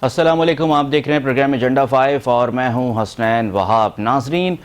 अस्सलाम वालेकुम, आप देख रहे हैं प्रोग्राम एजेंडा 5 और मैं हूं हसनैन वहाब। नाजरीन,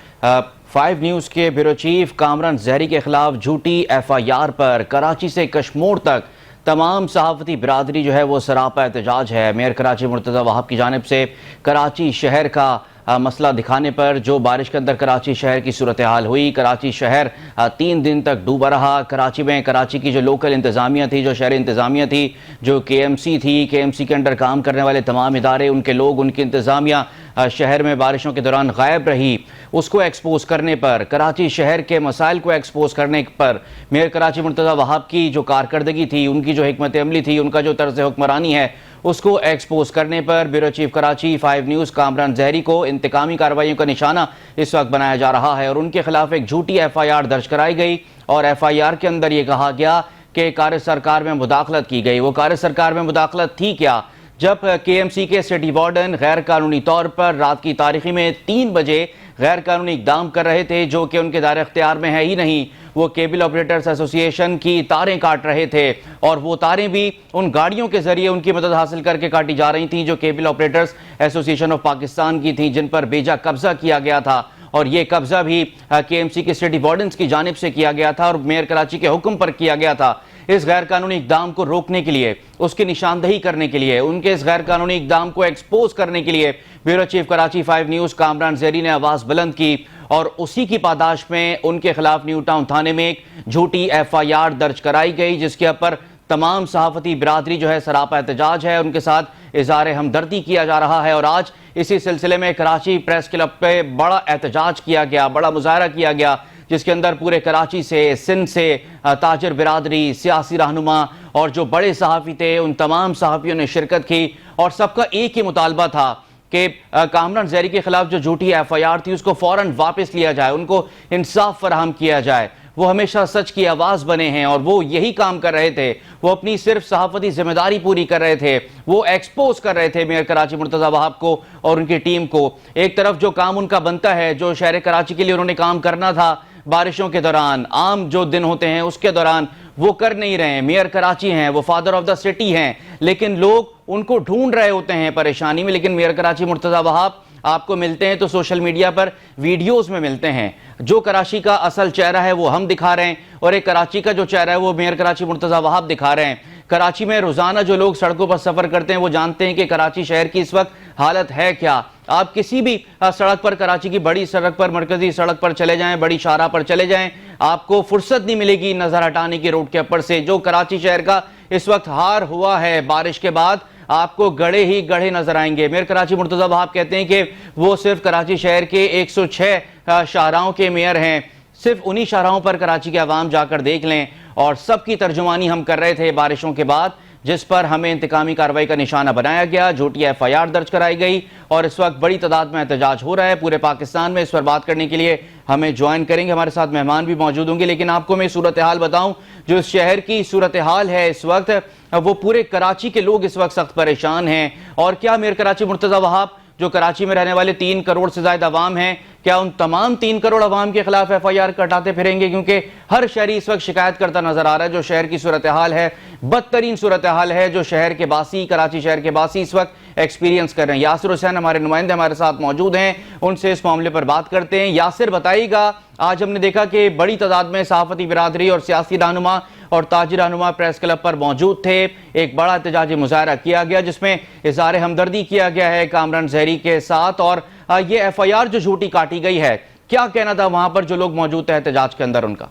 5 न्यूज़ के ब्यूरो चीफ कामरान जहरी के खिलाफ झूठी FIR पर कराची से कश्मीर तक तमाम सहाफ़ती बिरादरी जो है वो सरापा एहतजाज है। मेयर कराची मुर्तज़ा वहाब की जानिब से कराची शहर का मसला दिखाने पर जो बारिश के अंदर कराची शहर की सूरत हाल हुई, कराची शहर 3 दिन तक डूबा रहा। कराची की जो लोकल इंतज़ामिया थी, जो शहरी इंतज़ामिया थी, जो KMC थी, KMC के अंडर काम करने वाले तमाम इदारे, उनके लोग, उनकी इंतज़ामिया शहर में बारिशों के दौरान गायब रही। उसको एक्सपोज करने पर, कराची शहर के मसाइल को एक्सपोज करने पर मेयर कराची मुर्तज़ा वहाब की जो कारकर्दगी थी, उनकी जो हिकमत अमली थी, उनका जो तर्ज हुक्मरानी है, उसको एक्सपोज करने पर bureau chief Karachi 5 news Kamran Zehri को इंतकामी कार्रवाइयों का निशाना इस वक्त बनाया जा रहा है और उनके खिलाफ एक झूठी FIR दर्ज कराई गई और FIR के अंदर ये कहा गया कि कार्य सरकार में मुदाखलत की गई। वो कार्य सरकार में मुदाखलत थी क्या? जब KMC के सिटी वार्डन गैर कानूनी तौर पर रात की तारीखी में 3 बजे गैर कानूनी इकदाम कर रहे थे, जो कि उनके दायरे इख्तियार में है ही नहीं। वो केबल ऑपरेटर्स एसोसिएशन की तारें काट रहे थे और वो तारें भी उन गाड़ियों के जरिए उनकी मदद हासिल करके काटी जा रही थी जो cable operators association of Pakistan की थी, जिन पर बेजा कब्जा किया गया था। और ये कब्जा भी KMC के सिटी वार्डन्स की जानिब से किया गया था और मेयर कराची के हुक्म पर किया गया था। इस गैर कानूनी इकदाम को रोकने के लिए, उसकी निशानदही करने के लिए, उनके इस गैर कानूनी इकदाम को एक्सपोज करने के लिए bureau chief Karachi 5 news Kamran Zehri ने आवाज़ बुलंद की और उसी की पादाश में उनके खिलाफ न्यू टाउन थाने में एक झूठी FIR दर्ज कराई गई, जिसके ऊपर तमाम सहाफ़ती बिरादरी जो है सरापा एहतजाज है, उनके साथ इज़हार हमदर्दी किया जा रहा है। और आज इसी सिलसिले में कराची प्रेस क्लब पे बड़ा एहतजाज किया गया, बड़ा मुजाहरा किया गया, जिसके अंदर पूरे कराची से, सिंध से ताजिर बिरादरी, सियासी रहनुमा और जो बड़े सहाफ़ी थे, उन तमाम सहाफ़ियों ने शिरकत की और सबका एक ही मुतालबा था कि कामरान जहरी के खिलाफ जो झूठी FIR थी उसको फ़ौरन वापस लिया जाए, उनको इंसाफ फराहम किया जाए। वो हमेशा सच की आवाज़ बने हैं और वो यही काम कर रहे थे। वो अपनी सिर्फ सहाफ़ती जिम्मेदारी पूरी कर रहे थे, वो एक्सपोज कर रहे थे मेयर कराची मुर्तज़ा वहाब को और उनकी टीम को। एक तरफ जो काम उनका बनता है, जो शहर कराची के लिए उन्होंने काम करना था बारिशों के दौरान, आम जो दिन होते हैं उसके दौरान, वो कर नहीं रहे हैं। मेयर कराची हैं, वो फादर ऑफ द सिटी हैं, लेकिन लोग उनको ढूंढ रहे होते हैं परेशानी में। लेकिन मेयर कराची मुर्तज़ा वहाब आपको मिलते हैं तो सोशल मीडिया पर वीडियोस में मिलते हैं। जो कराची का असल चेहरा है वो हम दिखा रहे हैं और एक कराची का जो चेहरा है वो मेयर कराची मुर्तज़ा वहाब दिखा रहे हैं। कराची में रोजाना जो लोग सड़कों पर सफर करते हैं वो जानते हैं कि कराची शहर की इस वक्त हालत है क्या। आप किसी भी सड़क पर, कराची की बड़ी सड़क पर, मरकजी सड़क पर चले जाएं, बड़ी शाहराह पर चले जाएं, आपको फुर्सत नहीं मिलेगी नजर हटाने की रोड के ऊपर से। जो कराची शहर का इस वक्त हार हुआ है बारिश के बाद, आपको गड़े ही गड़े नजर आएंगे। मेयर कराची मुर्तज़ा वहाब कहते हैं कि वो सिर्फ कराची शहर के 106 शाहराहों के मेयर हैं। सिर्फ उन्हीं शाहराहों पर कराची के अवाम जाकर देख लें और सबकी तर्जुमानी हम कर रहे थे बारिशों के बाद, जिस पर हमें इंतकामी कार्रवाई का निशाना बनाया गया, झूठी FIR दर्ज कराई गई और इस वक्त बड़ी तादाद में एहतजाज हो रहा है पूरे पाकिस्तान में। इस पर बात करने के लिए हमें ज्वाइन करेंगे, हमारे साथ मेहमान भी मौजूद होंगे। लेकिन आपको मैं सूरत हाल बताऊं, जो इस शहर की सूरत हाल है इस वक्त, वो पूरे कराची के लोग इस वक्त सख्त परेशान हैं। और क्या मेयर कराची मुर्तज़ा वहाब, जो कराची में रहने वाले 3 करोड़ से ज्यादा अवाम हैं, क्या उन तमाम 3 करोड़ अवाम के खिलाफ FIR कटाते फिरेंगे? क्योंकि हर शहरी इस वक्त शिकायत करता नजर आ रहा है। जो शहर की सूरत हाल है, बदतरीन सूरत हाल है, जो शहर के बासी, कराची शहर के बासी इस वक्त एक्सपीरियंस कर रहे हैं। यासिर हुसैन हमारे नुमाइंदे हमारे साथ मौजूद हैं, उनसे इस मामले पर बात करते हैं। यासिर, बताइएगा, आज हमने देखा कि बड़ी तादाद में सहाफ़ती बिरादरी और सियासी रहनुमा और ताजिर रहनुमा प्रेस क्लब पर मौजूद थे। एक बड़ा एहतजाजी मुजाहरा किया गया जिसमें इज़हार हमदर्दी किया गया है कामरान जहरी के साथ। और ये FIR जो झूठी काटी गई है, क्या कहना था वहां पर जो लोग मौजूद थे एहतजाज के अंदर उनका?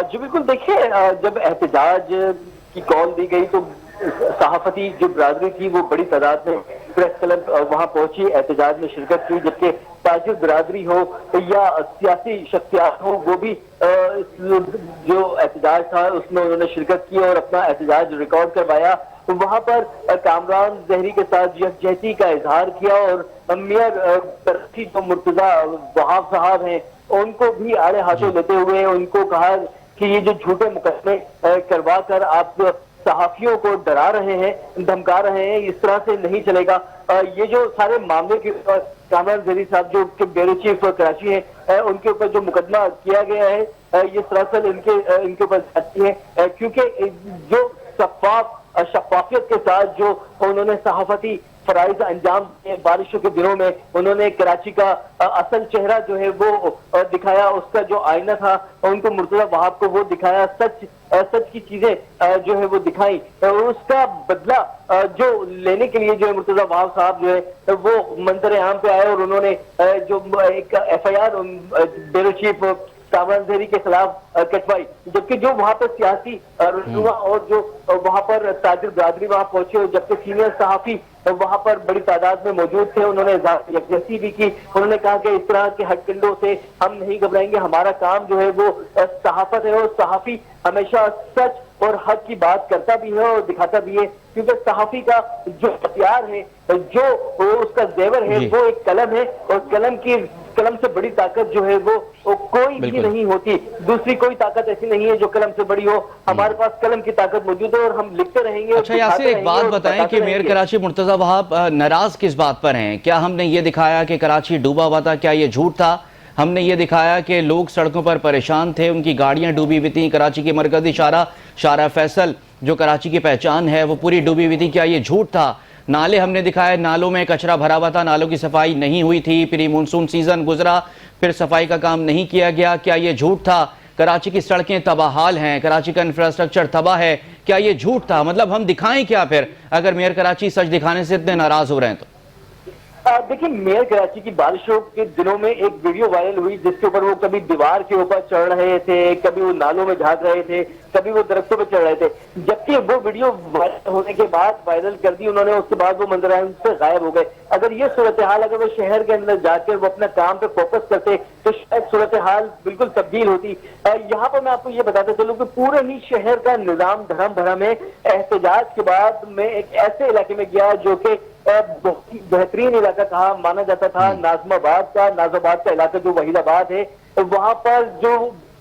जी बिल्कुल, देखिए, जब एहतजाज की कॉल दी गई तो सहाफती जो बिरादरी थी वो बड़ी तादाद में प्रेस क्लब वहां पहुंची, एहतजाज में शिरकत की। जबकि ताजिर बिरादरी हो या सियासी शख्सियात हो, वो भी जो एहतजाज था उसमें उन्होंने शिरकत की और अपना एहतजाज रिकॉर्ड करवाया। तो वहां पर कामरान जहरी के साथ यकजहती का इजहार किया और मेयर कराची जो मुर्तज़ा वहाब साहब हैं उनको भी आड़े हाथों लेते हुए उनको कहा कि ये जो झूठे मुकदमे करवा कर आप सहाफियों को डरा रहे हैं, धमका रहे हैं, इस तरह से नहीं चलेगा। ये जो सारे मामले के कामरान जहरी साहब जो के ब्यूरो चीफ कराची है उनके ऊपर जो मुकदमा किया गया है ये सरासर इनके ऊपर जाती है, क्योंकि जो शफाफ शफाफियत के साथ जो उन्होंने सहाफती फराइज अंजाम दिए बारिशों के दिनों में, उन्होंने कराची का असल चेहरा जो है वो दिखाया, उसका जो आईना था उनको मुर्तजा वहाब को वो दिखाया, सच की चीजें जो है वो दिखाई। उसका बदला जो लेने के लिए जो है मुर्तजा वहाब साहब जो है वो मंजर आम पे आए और उन्होंने जो एक FIR ब्यूरो चीफ कामरान ज़हरी के खिलाफ कटवाई, जबकि जो वहां पर सियासी रहनुमा और जो वहां पर ताजिर बरादरी वहां पहुंचे और जबकि सीनियर सहाफी वहां पर बड़ी तादाद में मौजूद थे, उन्होंने यकजहती भी की। उन्होंने कहा कि इस तरह के हथकंडों से हम नहीं घबराएंगे, हमारा काम जो है वो सहाफत है और सहाफी हमेशा सच और हक की बात करता भी है और दिखाता भी है, क्योंकि सहाफी का जो हथियार है, जो उसका जेवर है वो एक कलम है और कलम से बड़ी ताकत जो है वो कोई भी नहीं होती। दूसरी कोई ताकत ऐसी नहीं है जो कलम से बड़ी हो। हमारे पास कलम की ताकत मौजूद है और हम लिखते रहेंगे। अच्छा, यासिर एक बात बताएं कि मेयर कराची मुर्तजा वहाब नाराज किस बात पर हैं? क्या हमने ये दिखाया कि कराची डूबा हुआ था? क्या ये झूठ था? हमने ये दिखाया कि लोग सड़कों पर परेशान थे, उनकी गाड़ियां डूबी हुई थी। कराची की मरकजी शारा फैसल जो कराची की पहचान है वो पूरी डूबी हुई थी। क्या ये झूठ था? नाले हमने दिखाए, नालों में कचरा भरा हुआ था, नालों की सफाई नहीं हुई थी, प्री मानसून सीजन गुजरा, फिर सफाई का काम नहीं किया गया। क्या ये झूठ था? कराची की सड़कें तबाहाल हैं, कराची का इंफ्रास्ट्रक्चर तबाह है, क्या ये झूठ था? मतलब हम दिखाएं क्या फिर, अगर मेयर कराची सच दिखाने से इतने नाराज हो रहे हैं तो? देखिए, मेयर कराची की बारिशों के दिनों में एक वीडियो वायरल हुई जिसके ऊपर वो कभी दीवार के ऊपर चढ़ रहे थे, कभी वो नालों में झांक रहे थे, कभी वो दरख्तों पर चढ़ रहे थे। जबकि वो वीडियो वायरल होने के बाद वायरल कर दी उन्होंने, उसके बाद वो मंजर से गायब हो गए। अगर ये सूरत हाल अगर वो शहर के अंदर जाकर वो अपने काम पे फोकस करते तो शायद सूरत हाल बिल्कुल तब्दील होती। यहाँ पर मैं आपको ये बताता चलूं कि पूरे ही शहर का निजाम धर्म भरम है। एहतजाज के बाद मैं एक ऐसे इलाके में गया जो कि बहुत ही बेहतरीन इलाका कहा माना जाता था, नाज़ाबाद का इलाका जो वहीदाबाद है, वहां पर जो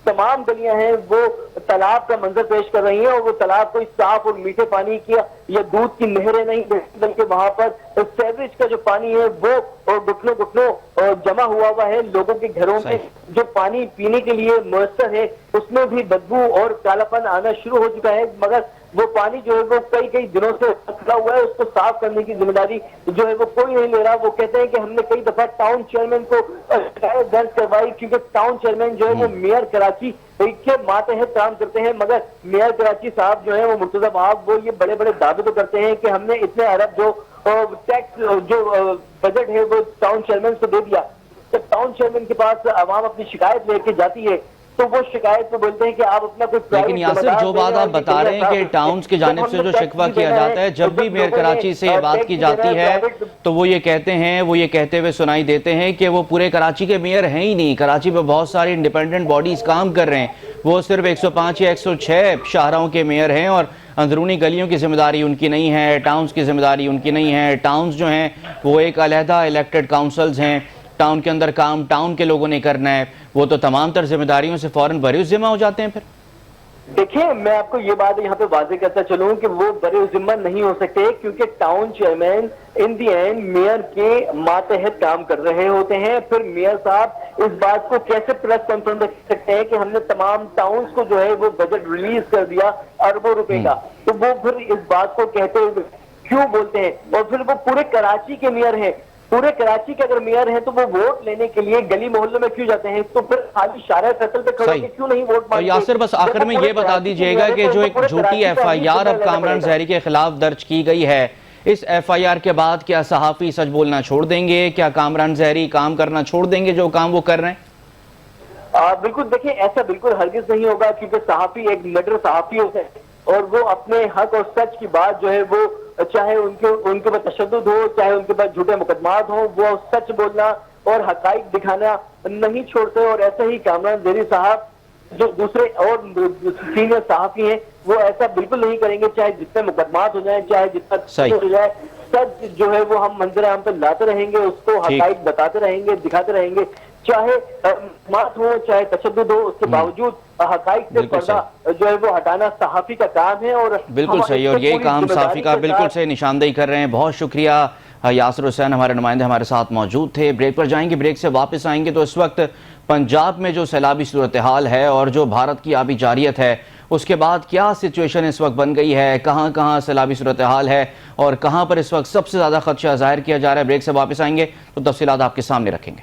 तमाम गलियां हैं वो तालाब का मंजर पेश कर रही हैं और वो तालाब कोई साफ और मीठे पानी की या दूध की नहरें नहीं, बल्कि वहां पर सीवरेज का जो पानी है वो घुटनों जमा हुआ है। लोगों के घरों में जो पानी पीने के लिए मुयस्सर है उसमें भी बदबू और कालापन आना शुरू हो चुका है, मगर वो पानी जो है वो कई दिनों से खड़ा हुआ है, उसको साफ करने की जिम्मेदारी जो है वो कोई नहीं ले रहा। वो कहते हैं कि हमने कई दफा टाउन चेयरमैन को शिकायत दर्ज करवाई, क्योंकि टाउन चेयरमैन जो है वो मेयर कराची के मातहत काम करते हैं, मगर मेयर कराची साहब जो है वो मुर्तजा वहाब वो ये बड़े बड़े दावे तो करते हैं कि हमने इतने अरब जो टैक्स जो बजट है वो टाउन चेयरमैन को दे दिया। जब टाउन चेयरमैन के पास आवाम अपनी शिकायत लेके जाती है तो वो शिकायत को बोलते हैं कि आप अपना कोई, लेकिन यासिर जो बात आप बता रहे हैं कि टाउन्स की जानिब से जो शिकवा किया जाता है, जब भी मेयर कराची से ये बात की जाती है तो वो ये कहते हुए सुनाई देते हैं कि वो पूरे कराची के मेयर हैं ही नहीं। कराची में बहुत सारी इंडिपेंडेंट बॉडीज काम कर रहे हैं, वो सिर्फ 105 या 106 शाहराओं के मेयर हैं और अंदरूनी गलियों की जिम्मेदारी उनकी नहीं है, टाउन्स की जिम्मेदारी उनकी नहीं है। टाउन्स जो हैं वो एक अलहदा इलेक्टेड काउंसिल्स हैं, टाउन के अंदर काम टाउन के लोगों ने करना है, वो तो तमाम तर जिम्मेदारियों से फौरन बरी जिम्मा हो जाते हैं। फिर देखिए, मैं आपको ये बात यहाँ पे वाजे करता चलूं कि वो बरे जिम्मा नहीं हो सकते, क्योंकि town chairman in the and mayor के मातहत काम कर रहे होते हैं। फिर मेयर साहब इस बात को कैसे प्रेस कॉन्फ्रेंस रख सकते हैं कि हमने तमाम टाउन्स को जो है वो बजट रिलीज कर दिया अरबों रुपए का, तो वो फिर इस बात को कहते हुए क्यों बोलते हैं? और फिर वो पूरे कराची के मेयर हैं, पूरे कराची के अगर मेयर हैं तो वो वोट लेने के लिए गली मोहल्लों में क्यों जाते हैं? तो फिर खाली शारा फैसल पे खड़े क्यों नहीं वोट मांगते? यासिर, बस आखिर में ये बता दीजिएगा कि जो एक झूठी FIR अब कामरान ज़हरी के खिलाफ दर्ज की गई है, इस FIR के बाद क्या सहाफी सच बोलना छोड़ देंगे? क्या कामरान ज़हरी काम करना छोड़ देंगे जो काम वो कर रहे हैं? बिल्कुल, देखिए ऐसा बिल्कुल हरगिज नहीं होगा, क्योंकि सहाफी एक निडर सहाफी होते हैं और वो अपने हक और सच की बात जो है वो चाहे उनके ऊपर तशद्दुद हो, चाहे उनके पास झूठे मुकदमात हो, वो सच बोलना और हकाइक दिखाना नहीं छोड़ते। और ऐसे ही कामरान ज़हरी साहब जो दूसरे और सीनियर सहाफी हैं वो ऐसा बिल्कुल नहीं करेंगे, चाहे जितने मुकदमात हो जाए, चाहे जितना हो जाए, सच जो है वो हम मंजर आम पर लाते रहेंगे, उसको हकाइक बताते रहेंगे, दिखाते रहेंगे, चाहे मात हो चाहे तशद्दुद हो, उसके बावजूद हकाइक से पर्दा जो है वो हटाना सहाफी का काम है। और बिल्कुल सही, और यही काम सहाफी का बिल्कुल से निशानदेही कर रहे हैं। बहुत शुक्रिया यासिर हुसैन, हमारे नुमाइंदे हमारे साथ मौजूद थे। ब्रेक पर जाएंगे, ब्रेक से वापस आएंगे तो इस वक्त पंजाब में जो सैलाबी सूरत हाल है और जो भारत की आबी जारियत है उसके बाद क्या सिचुएशन इस वक्त बन गई है, कहां कहां सैलाबी सूरत हाल है और कहां पर इस वक्त सबसे ज़्यादा खदशा जाहिर किया जा रहा है। ब्रेक से वापस आएंगे तो तफसीलात आपके सामने रखेंगे।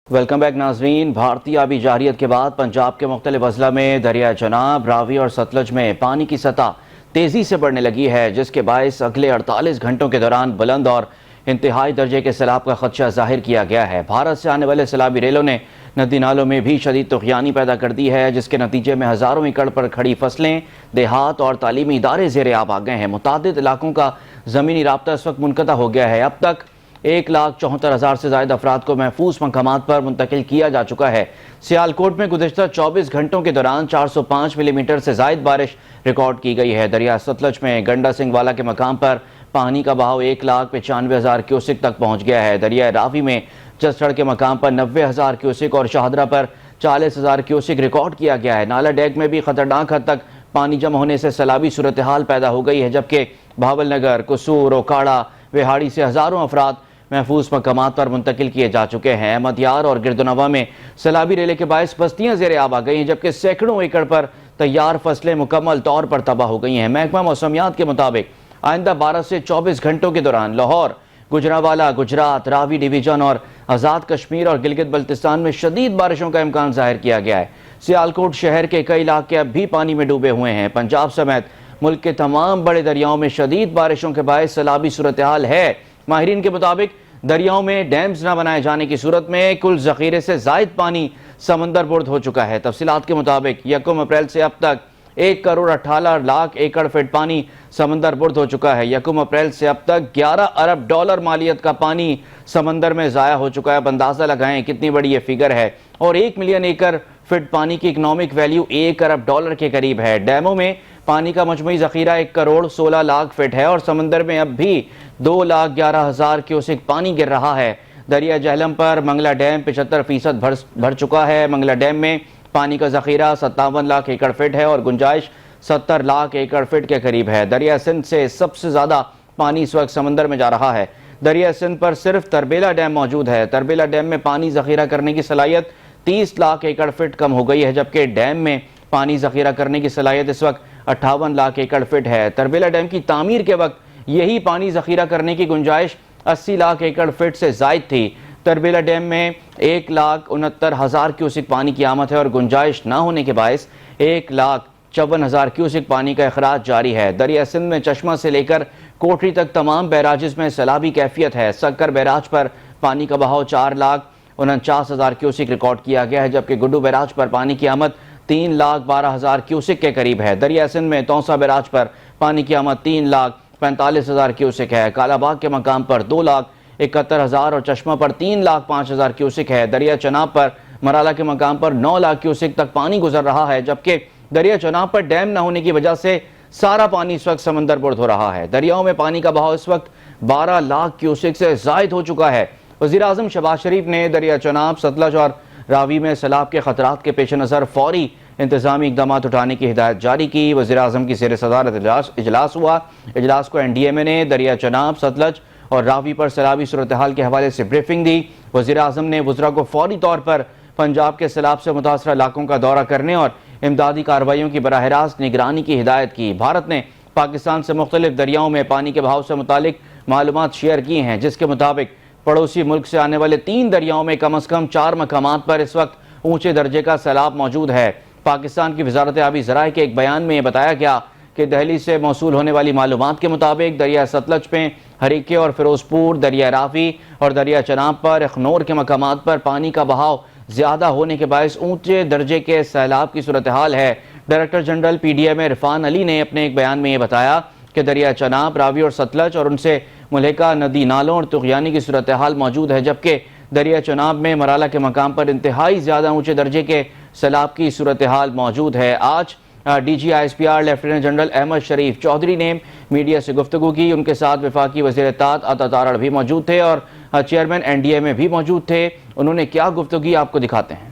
वेलकम बैक नाजरीन। भारतीय आबी जारियत के बाद पंजाब के मुख्तलिफ अजला में दरिया चनाब, रावी और सतलज में पानी की सतह तेज़ी से बढ़ने लगी है, जिसके बायस अगले 48 घंटों के दौरान बुलंद और इंतहाई दर्जे के सैलाब का खदशा जाहिर किया गया है। भारत से आने वाले सैलाबी रेलों ने नदी नालों में भी शदीद तुग़यानी पैदा कर दी है, जिसके नतीजे में हज़ारों एकड़ पर खड़ी फसलें, देहात और तालीमी इदारे ज़ेर आब आ गए हैं। मुतादिद इलाकों का ज़मीनी राब्ता इस वक्त मुनक़ता हो गया है। अब तक 1,74,000 से ज़ायद अफराद को महफूज मकामात पर मुंतकिल किया जा चुका है। सियालकोट में गुज़िश्ता 24 घंटों के दौरान 405 मिलीमीटर से ज़ायद बारिश रिकॉर्ड की गई है। दरिया सतलज में गंडा सिंह वाला के मकाम पर पानी का बहाव 1,95,000 क्यूसिक तक पहुँच गया है। दरिया रावी में जसड़ के मकाम पर 90,000 क्यूसिक और शाहदरा पर 40,000 क्यूसिक रिकॉर्ड किया गया है। नाला डैक में भी खतरनाक हद तक पानी जमा होने से सैलाबी सूरत हाल पैदा हो गई है, जबकि भावल नगर, कसूर, ओकाड़ा, विहाड़ी से हज़ारों अफराद महफूज मकामात पर मुंतकिल किए जा चुके हैं। अहमदियार और गिरदनवा में सैलाबी रेले के बायस बस्तियां ज़ेर आब आ गई हैं, जबकि सैकड़ों एकड़ पर तैयार फसलें मुकम्मल तौर पर तबाह हो गई हैं। महकमा मौसमियात के मुताबिक आइंदा 12 से 24 घंटों के दौरान लाहौर, गुजरांवाला, गुजरात, रावी डिवीजन और आज़ाद कश्मीर और गिलगित बल्तिस्तान में शदीद बारिशों का इम्कान जाहिर किया गया है। सियालकोट शहर के कई इलाके अब भी पानी में डूबे हुए हैं। पंजाब समेत मुल्क के तमाम बड़े दरियाओं में शदीद बारिशों के बायस सैलाबी सूरत हाल है। माहिरीन के मुताबिक दरियाओं में डैम्स न बनाए जाने की सूरत में कुल ज़ख़ीरे से ज़ायद पानी समंदर बुर्द हो चुका है। तफसीलात के मुताबिक 1 अप्रैल से अब तक 1,18,00,000 एकड़ फीट पानी समंदर बुर्द हो चुका है। 1 अप्रैल से अब तक $11 अरब मालियत का पानी समंदर में ज़ाया हो चुका है। अब अंदाज़ा लगाएं कितनी बड़ी ये फिगर है। और 1 मिलियन एकड़ फिट पानी की इकनॉमिक वैल्यू $1 अरब के करीब है। डैमों में पानी का मजमूई ज़ख़ीरा 1,16,00,000 फिट है और समंदर में अब भी 2,11,000 क्यूसिक पानी गिर रहा है। दरिया जहलम पर मंगला डैम 75% भर चुका है। मंगला डैम में पानी का ज़ख़ीरा 57 लाख एकड़ फिट है और गुंजाइश 70 लाख एकड़ फिट के करीब है। दरिया सिंध से सबसे ज़्यादा पानी इस वक्त समंदर में जा रहा है। दरिया सिंध पर सिर्फ तरबेला डैम मौजूद है। तरबेला डैम में पानी ज़ख़ीरा करने की सलाहियत 30 लाख एकड़ फिट कम हो गई है, जबकि डैम में पानी ज़ख़ीरा करने की सलाहियत इस वक्त 58 लाख एकड़ फिट है। तरबेला डैम की तामीर के वक्त यही पानी ज़ख़ीरा करने की गुंजाइश 80 लाख एकड़ फिट से ज़ायद थी। तरबेला डैम में 1,69,000 क्यूसिक पानी की आमद है और गुंजाइश न होने के बायस 1,54,000 क्यूसिक पानी का अखराज जारी है। दरिया सिंध में चश्मा से लेकर कोटरी तक तमाम बैराजेस में सैलाबी कैफियत है। सक्कर बैराज पर पानी का बहाव 4,49,000 क्यूसिक रिकॉर्ड किया गया है, जबकि गुड्डू बैराज पर पानी की आमद 3,12,000 क्यूसिक के करीब है। दरिया सिंध में तौसा बैराज पर पानी की आमद 3,45,000 क्यूसिक है। कालाबाग के मकाम पर 2,71,000 और चश्मा पर 3,05,000 क्यूसिक है। दरिया चनाब पर मराला के मकाम पर 9 लाख क्यूसिक तक पानी गुजर रहा है, जबकि दरिया चनाब पर डैम न होने की वजह से सारा पानी इस वक्त समंदर बुर्द हो रहा है। दरियाओं में पानी का बहाव इस वक्त 12 लाख क्यूसिक से जायद हो चुका है। वज़ीर आज़म शहबाज शरीफ ने दरिया चनाब, सतलज और रावी में सैलाब के खतरात के पेश नज़र फौरी इंतजामी इकदाम उठाने की हिदायत जारी की। वज़ीर आज़म की ज़ेर सदारत इजलास हुआ। इजलास को NDMA ने दरिया चनाब, सतलज और रावी पर सैलाबी सूरत हाल के हवाले से ब्रीफिंग दी। वज़ीर आज़म ने वज़रा को फौरी तौर पर पंजाब के सैलाब से मुतासरा इलाकों का दौरा करने और इमदादी कार्रवाइयों की बराह रास्त निगरानी की हिदायत की। भारत ने पाकिस्तान से मुख्तलिफ दरियाओं में पानी के बहाव से मुतालिक मालूमात शेयर की हैं, जिसके मुताबिक पड़ोसी मुल्क से आने वाले 3 दरियाओं में कम अज़ कम 4 मकामात पर इस वक्त ऊंचे दर्जे का सैलाब मौजूद है। पाकिस्तान की वजारत आबी ज़राए के एक बयान में बताया गया कि दहली से मौसूल होने वाली मालूमात के मुताबिक दरिया सतलज में हरीके और फिरोजपुर, दरिया रावी और दरिया चनाब पर अखनौर के मकामात पर पानी का बहाव ज़्यादा होने के बायस ऊंचे दर्जे के सैलाब की सूरत हाल है। Director general PDMA Irfan Ali ने अपने एक बयान में ये बताया कि दरिया चनाब, रावी और सतलज और उनसे मुल्हिका नदी नालों और तुग़यानी की सूरत हाल मौजूद है, जबकि दरिया चनाब में मराला के मकाम पर इंतहाई ज़्यादा ऊंचे दर्जे के सैलाब की सूरत हाल मौजूद है। आज DG ISPR lieutenant general Ahmed Sharif Chaudhry ने मीडिया से गुफ्तगू की। उनके साथ वफाकी वज़ीर इत्तेहाद अता तारड़ भी मौजूद थे और चेयरमैन NDMA भी मौजूद थे। उन्होंने क्या गुफ्तगू आपको दिखाते हैं।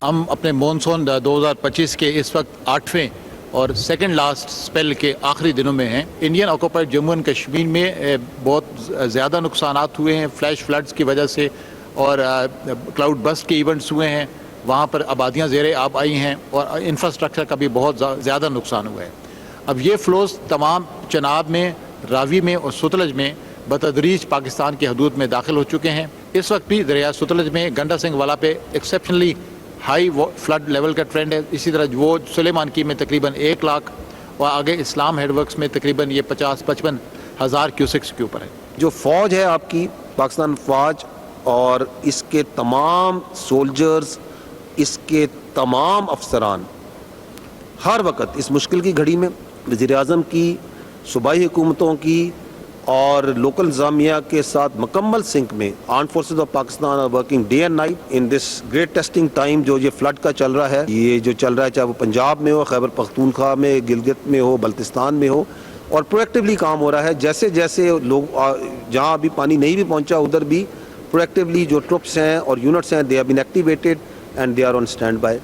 हम अपने मानसून 2025 के इस वक्त 8वें और सेकंड लास्ट स्पेल के आखिरी दिनों में हैं। Indian occupied Jammu and Kashmir में बहुत ज़्यादा नुकसानात हुए हैं फ्लैश फ्लड्स की वजह से, और क्लाउड बस्ट के इवेंट्स हुए हैं। वहाँ पर आबादियाँ ज़ेरे आब आई हैं और इंफ्रास्ट्रक्चर का भी बहुत ज़्यादा नुकसान हुआ है। अब ये फ़्लोज़ तमाम चनाब में, रावी में और सतलज में बतदरीज पाकिस्तान की हदूद में दाखिल हो चुके हैं। इस वक्त भी दरिया सतलज में गंडा सिंह वाला पे एक्सेप्शनली हाई फ्लड लेवल का ट्रेंड है। इसी तरह वो सुलेमान की में तकरीबन 1 लाख और आगे इस्लाम हेडवर्क्स में तकरीबन ये 50-55 हज़ार क्यूसेक्स के ऊपर है। जो फ़ौज है आपकी पाकिस्तान फ़ौज और इसके तमाम सोल्जर्स, इसके तमाम अफसरान हर वक्त इस मुश्किल की घड़ी में वज़ीर-ए-आज़म की, सूबाई हुकूमतों की और लोकल इंतज़ामिया के साथ मुकम्मल सिंक में arm forces of Pakistan are working day and night in this great testing time. जो ये फ्लड का चल रहा है, ये जो चल रहा है, चाहे वो पंजाब में हो, खैबर पख्तूनख्वा में, गिलगित में हो, बल्तिस्तान में हो, और प्रोएक्टिवली काम हो रहा है। जैसे जैसे लोग जहाँ अभी पानी नहीं भी पहुँचा उधर भी प्रोएक्टिवली जो ट्रुप्स हैं और यूनिट्स हैं, they have been activated and they are on standby.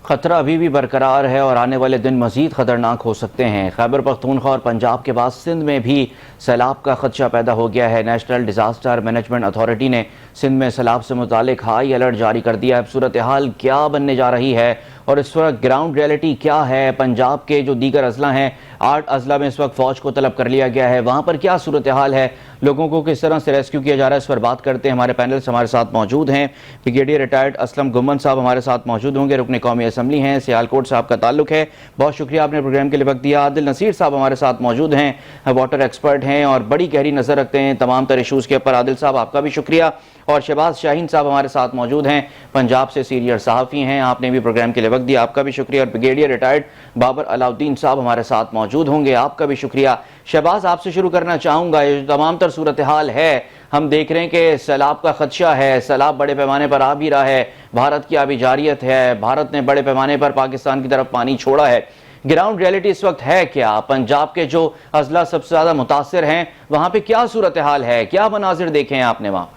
खतरा अभी भी बरकरार है और आने वाले दिन मजीद खतरनाक हो सकते हैं। खैबर पख्तूनख्वा और पंजाब के बाद सिंध में भी सैलाब का खदशा पैदा हो गया है। नेशनल डिजास्टर मैनेजमेंट अथॉरिटी ने सिंध में सैलाब से मुतालिक हाई अलर्ट जारी कर दिया है। अब सूरत हाल क्या बनने जा रही है और इस वक्त ग्राउंड रियलिटी क्या है? पंजाब के जो दीगर अजला हैं, 8 अजला में इस वक्त फौज को तलब कर लिया गया है, वहाँ पर क्या सूरत हाल है, लोगों को किस तरह से रेस्क्यू किया जा रहा है, इस पर बात करते हैं। हमारे पैनल्स हमारे साथ मौजूद हैं। ब्रिगेडियर रिटायर्ड असलम गुम्मन साहब हमारे साथ मौजूद होंगे, रुकने कौमी असम्बली हैं, सियालकोट साहब का ताल्लुक है, बहुत शुक्रिया आपने प्रोग्राम के लिए वक्त दिया। आदिल नसीर साहब हमारे साथ मौजूद हैं, वाटर एक्सपर्ट हैं और बड़ी गहरी नज़र रखते हैं तमाम तर इशूज़ के ऊपर। आदिल साहब आपका भी शुक्रिया। और शहबाज शाहीन साहब हमारे साथ मौजूद हैं, पंजाब से सीनियर सहाफ़ी हैं, आपने भी प्रोग्राम के लिए वक्त दिया, आपका भी शुक्रिया। और ब्रिगेडियर रिटायर्ड बाबर अलाउद्दीन साहब हमारे साथ मौजूद होंगे, आपका भी शुक्रिया। शहबाज आपसे शुरू करना चाहूँगा, ये तमाम तर सूरत हाल है, हम देख रहे हैं कि सैलाब का खदशा है, सैलाब बड़े पैमाने पर आ भी रहा है, भारत की आबी जारियत है, भारत ने बड़े पैमाने पर पाकिस्तान की तरफ पानी छोड़ा है। ग्राउंड रियलिटी इस वक्त है क्या? पंजाब के जो अजला सबसे ज़्यादा मुतासिर हैं, वहाँ पे क्या सूरत हाल है, क्या मनाजिर देखे हैं आपने वहाँ?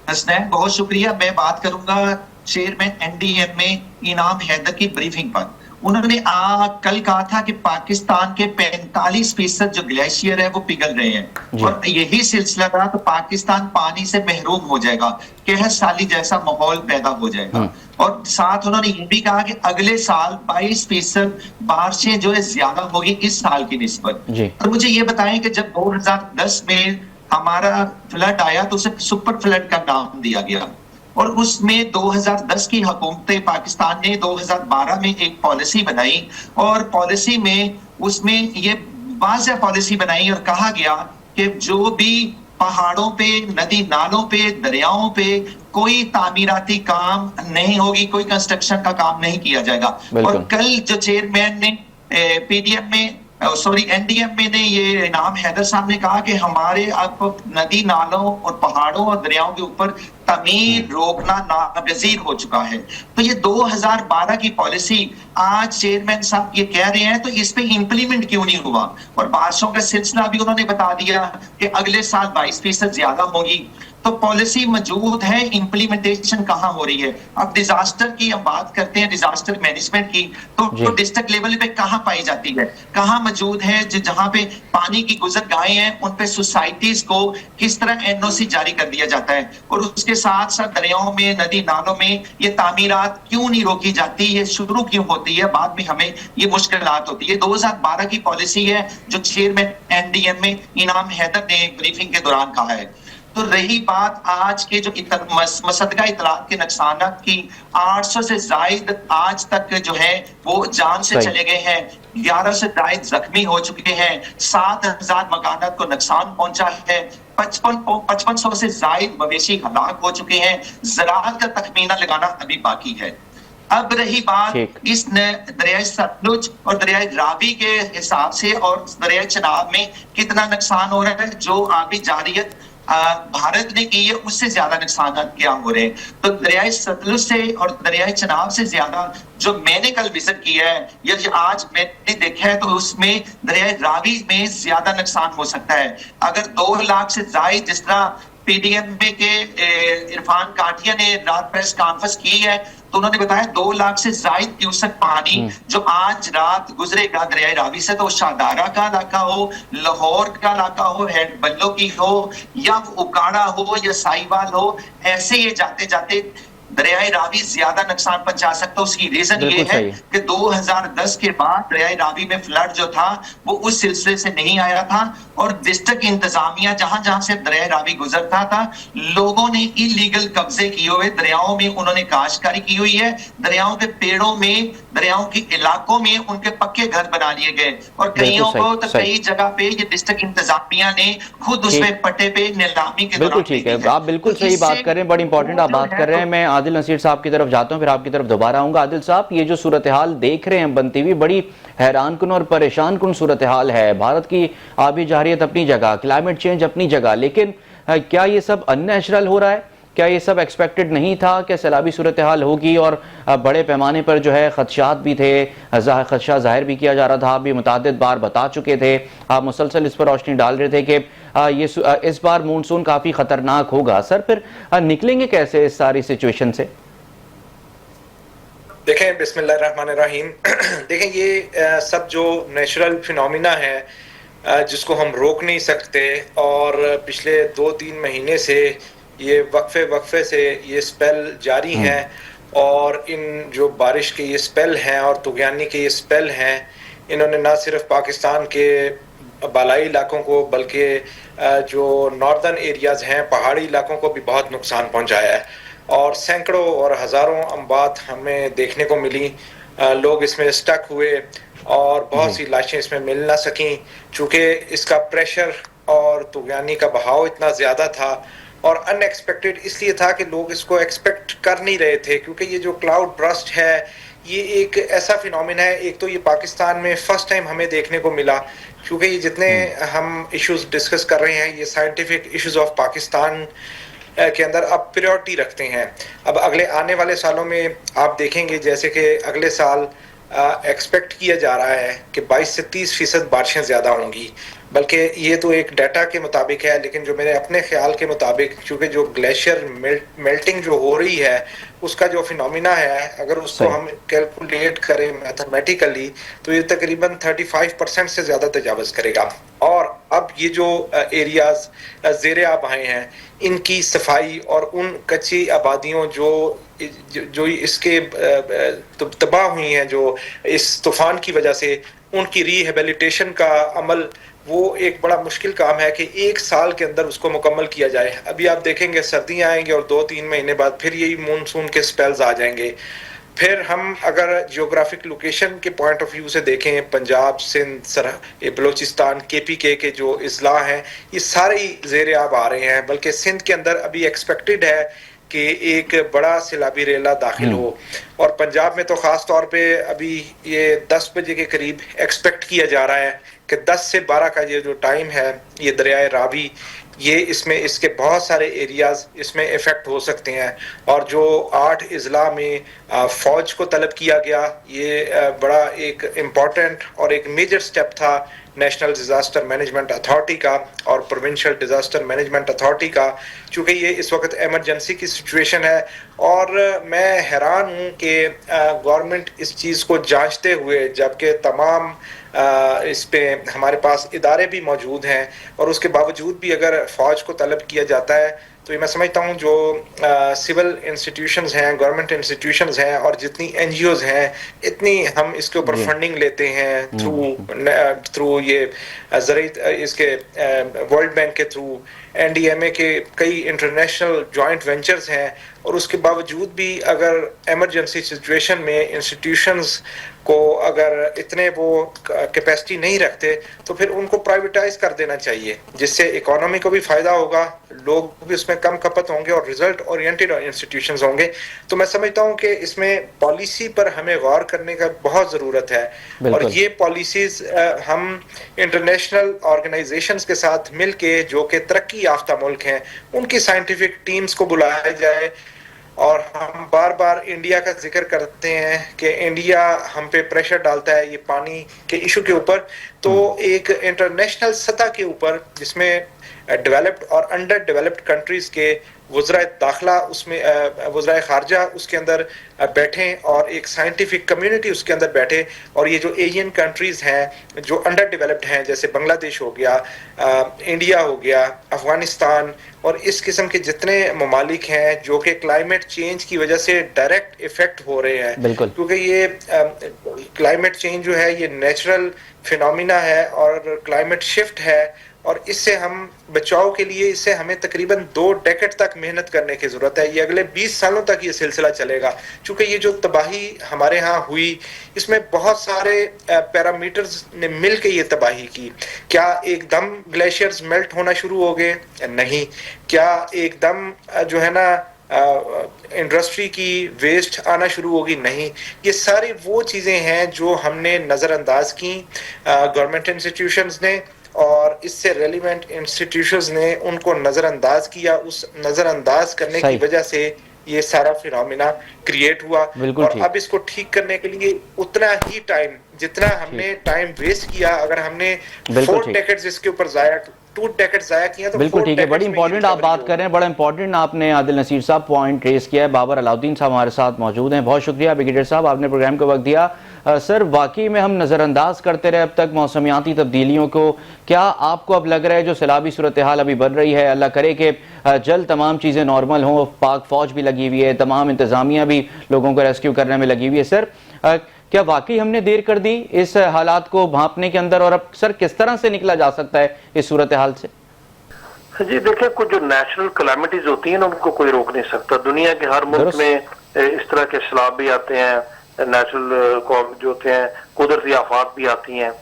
हसनैन, बहुत शुक्रिया। मैं बात करूंगा चेयरमैन एनडीएम में इनाम हैदर की ब्रीफिंग पर। उन्होंने कल कहा था कि पाकिस्तान के 45% जो ग्लेशियर है वो पिघल रहे हैं और यही सिलसिला रहा तो पाकिस्तान पानी से महरूम हो जाएगा, कहर साली जैसा माहौल पैदा हो जाएगा। और साथ उन्होंने ये भी कहा कि अगले साल 22% बारिशें जो है ज्यादा होगी इस साल की निस्बत। और मुझे ये बताएं कि जब 2010 में हमारा फ्लड आया तो उसे सुपर फ्लड का नाम दिया गया और उसमें 2010 की हुकूमत पाकिस्तान ने 2012 में एक पॉलिसी बनाई और पॉलिसी में उसमें ये वाज़ेह पॉलिसी बनाई और कहा गया कि जो भी पहाड़ों पे, नदी नालों पे, दरियाओं पे कोई तामीराती काम नहीं होगी, कोई कंस्ट्रक्शन का काम नहीं किया जाएगा। और कल जो चेयरमैन ने पीडीएम में एनडीएम में ने ये इनाम हैदर साहब ने कहा कि हमारे अब नदी नालों और पहाड़ों और दरियाओं के ऊपर तमीर रोकना नागजीर हो चुका है। तो ये 2012 की पॉलिसी आज चेयरमैन साहब ये कह रहे हैं तो इस पे इंप्लीमेंट क्यों नहीं हुआ? और बारिशों का सिलसिला भी उन्होंने बता दिया कि अगले साल 22% ज्यादा होगी। तो पॉलिसी मौजूद है, इंप्लीमेंटेशन कहाँ हो रही है? अब डिजास्टर की हम बात करते हैं, डिजास्टर मैनेजमेंट की, तो डिस्ट्रिक्ट लेवल पे कहाँ पाई जाती है, कहाँ मौजूद है? जहाँ पे पानी की गुजरगाहें हैं उन पे सोसाइटीज को किस तरह एनओसी जारी कर दिया जाता है और उसके साथ साथ दरियाओं में, नदी नालों में ये तामीरात क्यों नहीं रोकी जाती, ये शुरू क्यों होती है, बाद में हमें ये मुश्किलात होती है। 2012 की पॉलिसी है जो चेयरमैन एनडीएम में इनाम हैदर ने ब्रीफिंग के दौरान कहा है। तो रही बात आज के जो मसदगा इतलात के नुकसान की, 800 से जायद आज तक जो है वो जान से चले गए हैं, 11 से जायद जख्मी हो चुके हैं, 7000 मकानात को नुकसान पहुंचा है, 5500 से जायद मवेशी हलाक हो चुके हैं, ज़राअत का तखमीना लगाना अभी बाकी है। अब रही बात इस दरिया सतलुज और दरिया रावी के हिसाब से और दरिया चनाब में कितना नुकसान हो रहा है, जो आबी जारियत भारत ने की है उससे ज्यादा नुकसान क्या हो रहे हैं। तो दरियाई सतलुज से और दरियाई चनाब से ज्यादा जो मैंने कल विजिट किया है या जो आज मैंने देखा है तो उसमें दरियाई रावी में ज्यादा नुकसान हो सकता है। अगर 2 लाख से ज्यादा, जिस तरह पीडीएम के इरफान काटिया ने रात प्रेस कॉन्फ्रेंस की है, तो उन्होंने बताया 2 लाख से जायद क्यूसेक पानी जो आज रात गुजरेगा दरियाए रावी से, तो शाहदारा का इलाका हो, लाहौर का इलाका हो, हेड बल्लो की हो, या उकाड़ा हो या साहिवाल हो, ऐसे ये जाते जाते दरियाए रावी ज्यादा नुकसान पहुंचा सकता है। उसकी रीजन ये है कि 2010 के बाद दरियाए रावी में फ्लड जो था वो उस सिलसिले से नहीं आया था, और डिस्ट्रिक्ट इंतजामिया जहां जहां से दरियाए रावी गुजरता था, लोगों ने इलीगल कब्जे किए हुए दरियाओं में उन्होंने काश्तकारी की हुई है, दरियाओं के पेड़ों में, दरियाओं के इलाकों में उनके पक्के घर बना लिए गए, और कईयों को तो कई जगह पे ये डिस्ट्रिक्ट इंतजामिया ने खुद उसमें पट्टे पे नीलामी के बिल्कुल ठीक है, आप बिल्कुल सही बात कर रहे हैं, बड़ी इंपॉर्टेंट आप बात कर रहे हैं। मैं आदिल नसीर साहब की तरफ जाता हूं, फिर आपकी तरफ दोबारा आऊंगा। आदिल साहब, ये जो सूरत हाल देख रहे हैं बनती हुई, बड़ी हैरान कुन और परेशान कुन सूरत हाल है। भारत की आबी जहरियत अपनी जगह, क्लाइमेट चेंज अपनी जगह, लेकिन क्या ये सब अननेचुरल हो रहा है? क्या ये सब एक्सपेक्टेड नहीं था कि सैलाबी सूरत हाल होगी और बड़े पैमाने पर जो है खदशात भी थे, खदशा जाहिर भी किया जा रहा था, आप भी मुतादिद बार बता चुके थे, आप मुसलसल इस पर रोशनी डाल रहे थे कि ये इस बार मानसून काफ़ी ख़तरनाक होगा। सर, फिर निकलेंगे कैसे इस सारी सिचुएशन से? देखें, बिस्मिल्लाहिर्रहमानिर्रहीम। देखें, ये सब जो नेचुरल फिनोमिना है जिसको हम रोक नहीं सकते, और पिछले 2-3 महीने से ये वक्फे से ये स्पेल जारी हैं, और इन जो बारिश के ये स्पेल हैं और तुगयानी के ये स्पेल हैं, इन्होंने ना सिर्फ पाकिस्तान के बालाई इलाकों को बल्कि जो नॉर्दर्न एरियाज़ हैं, पहाड़ी इलाकों को भी बहुत नुकसान पहुंचाया है, और सैकड़ों और हज़ारों अम्बात हमें देखने को मिली। लोग इसमें स्टक हुए और बहुत सी लाशें इसमें मिल ना सकीं, चूँकि इसका प्रेशर और तुगयानी का बहाव इतना ज़्यादा था, और अनएक्सपेक्टेड इसलिए था कि लोग इसको एक्सपेक्ट कर नहीं रहे थे, क्योंकि ये जो क्लाउड बर्स्ट है ये एक ऐसा फिनोमिना है। एक तो ये पाकिस्तान में फर्स्ट टाइम हमें देखने को मिला, क्योंकि ये जितने हम इश्यूज डिस्कस कर रहे हैं ये साइंटिफिक इश्यूज ऑफ पाकिस्तान के अंदर अब प्रायोरिटी रखते हैं। अब अगले आने वाले सालों में आप देखेंगे जैसे कि अगले साल एक्सपेक्ट किया जा रहा है कि 22 से 30% बारिशें ज़्यादा होंगी, बल्कि ये तो एक डाटा के मुताबिक है, लेकिन जो मेरे अपने ख्याल के मुताबिक, क्योंकि जो ग्लेशियर मेल्टिंग जो हो रही है उसका जो फिनोमिना है, अगर उसको हम कैलकुलेट करें मैथमेटिकली तो ये तकरीबन 35% से ज़्यादा तजावज़ करेगा। और अब ये जो एरियाज ज़ेरे आब आए हैं, इनकी सफाई और उन कच्ची आबादियों जो इसके तबाह हुई हैं जो इस तूफान की वजह से, उनकी रिहेबिलिटेशन का अमल वो एक बड़ा मुश्किल काम है कि 1 साल के अंदर उसको मुकम्मल किया जाए। अभी आप देखेंगे सर्दियाँ आएंगे और 2-3 महीने बाद फिर यही मानसून के स्पेल्स आ जाएंगे। फिर हम अगर जियोग्राफिक लोकेशन के पॉइंट ऑफ व्यू से देखें, पंजाब, सिंध, बलोचिस्तान, KPK के जो अजला हैं, ये सारे ज़ेरे आब आ रहे हैं, बल्कि सिंध के अंदर अभी एक्सपेक्टेड है कि एक बड़ा सैलाबी रेला दाखिल हो, और पंजाब में तो ख़ास तौर पे अभी ये 10 बजे के करीब एक्सपेक्ट किया जा रहा है कि 10 से 12 का ये जो टाइम है, ये दरियाए रावी, ये इसमें इसके बहुत सारे एरियाज़ इसमें इफ़ेक्ट हो सकते हैं। और जो 8 अजला में फ़ौज को तलब किया गया, ये बड़ा एक इम्पॉर्टेंट और एक मेजर स्टेप था नेशनल डिज़ास्टर मैनेजमेंट अथॉरिटी का और प्रोविंशियल डिज़ास्टर मैनेजमेंट अथॉरिटी का, चूँकि ये इस वक्त एमरजेंसी की सिचुएशन है। और मैं हैरान हूँ कि गवर्नमेंट इस चीज़ को जांचते हुए, जबकि तमाम इस पे हमारे पास इदारे भी मौजूद हैं, और उसके बावजूद भी अगर फ़ौज को तलब किया जाता है, तो ये मैं समझता हूँ जो सिविल इंस्टीट्यूशंस हैं, गवर्नमेंट इंस्टीट्यूशंस हैं, और जितनी NGOs हैं, इतनी हम इसके ऊपर फंडिंग लेते हैं थ्रू ये इसके वर्ल्ड बैंक के थ्रू, NDMA के कई इंटरनेशनल जॉइंट वेंचर्स हैं, और उसके बावजूद भी अगर एमरजेंसी सिचुएशन में इंस्टीट्यूशंस को अगर इतने वो कैपेसिटी नहीं रखते, तो फिर उनको प्राइवेटाइज कर देना चाहिए, जिससे इकोनॉमी को भी फायदा होगा, लोग भी उसमें कम खपत होंगे और रिजल्ट ओरिएंटेड इंस्टीट्यूशंस होंगे। तो मैं समझता हूँ कि इसमें पॉलिसी पर हमें गौर करने का बहुत ज़रूरत है, और ये पॉलिसीज हम इंटरनेशनल ऑर्गेनाइजेशंस के साथ मिलके, जो कि तरक्की याफ्ता मुल्क हैं, उनकी साइंटिफिक टीम्स को बुलाया जाए। और हम बार बार इंडिया का जिक्र करते हैं कि इंडिया हम पे प्रेशर डालता है ये पानी के इशू के ऊपर, तो एक इंटरनेशनल सतह के ऊपर जिसमें डेवलप्ड और अंडर डेवलप्ड कंट्रीज के वज़राए दाखिला उसमें वज़राए खारजा उसके अंदर बैठें और एक साइंटिफिक कम्युनिटी उसके अंदर बैठे, और ये जो एशियन कंट्रीज़ हैं जो अंडर डेवलप्ड हैं जैसे बांग्लादेश हो गया, इंडिया हो गया, अफ़गानिस्तान और इस किस्म के जितने ममालिक हैं जो कि क्लाइमेट चेंज की वजह से डायरेक्ट इफेक्ट हो रहे हैं, बिल्कुल, क्योंकि ये क्लाइमेट चेंज जो है ये नेचुरल फिनोमिना है और क्लाइमेट शिफ्ट है, और इससे हम बचाव के लिए इससे हमें तकरीबन 2 डेकेड तक मेहनत करने की ज़रूरत है। ये अगले 20 सालों तक ये सिलसिला चलेगा, क्योंकि ये जो तबाही हमारे यहाँ हुई इसमें बहुत सारे पैरामीटर्स ने मिल के ये तबाही की। क्या एकदम ग्लेशियर्स मेल्ट होना शुरू हो गए? नहीं। क्या एकदम जो है ना इंडस्ट्री की वेस्ट आना शुरू होगी? नहीं। ये सारी वो चीज़ें हैं जो हमने नज़रअंदाज की, गवर्नमेंट इंस्टीट्यूशंस ने और इससे रेलिवेंट इंस्टीट्यूशंस ने उनको नजरअंदाज किया। उस नजरअंदाज करने की वजह से ये सारा फिनोमिना क्रिएट हुआ, और अब इसको ठीक करने के लिए उतना ही टाइम जितना हमने टाइम वेस्ट किया, अगर हमने 4 डेकेड्स इसके ऊपर जाया 2 डेकेड्स जाया किया तो बिल्कुल ठीक है। बड़ी इंपॉर्टेंट आप बात कर रहे हैं, बड़ा इंपॉर्टेंट आपने आदिल नसीर साहब पॉइंट रेस किया है। बाबर अलाउद्दीन साहब हमारे साथ मौजूद हैं, बहुत शुक्रिया ब्रिगेडियर साहब, आपने प्रोग्राम को वक्त दिया। सर, वाकई में हम नज़रअंदाज करते रहे अब तक मौसमियाती तब्दीलियों को, क्या आपको अब लग रहा है जो सैलाबी सूरत हाल अभी बढ़ रही है, अल्लाह करे कि जल्द तमाम चीज़ें नॉर्मल हों, पाक फौज भी लगी हुई है, तमाम इंतज़ामिया भी लोगों को रेस्क्यू करने में लगी हुई है, सर क्या वाकई हमने देर कर दी इस हालात को भांपने के अंदर, और अब सर किस तरह से निकला जा सकता है इस सूरत हाल से? जी देखिए, कुछ जो नेचुरल कैलामिटीज होती हैं ना उनको कोई रोक नहीं सकता। दुनिया के हर मुल्क में इस तरह के सैलाब भी आते हैं, नेचुरल जो होते हैं कुदरती आफात भी आती हैं।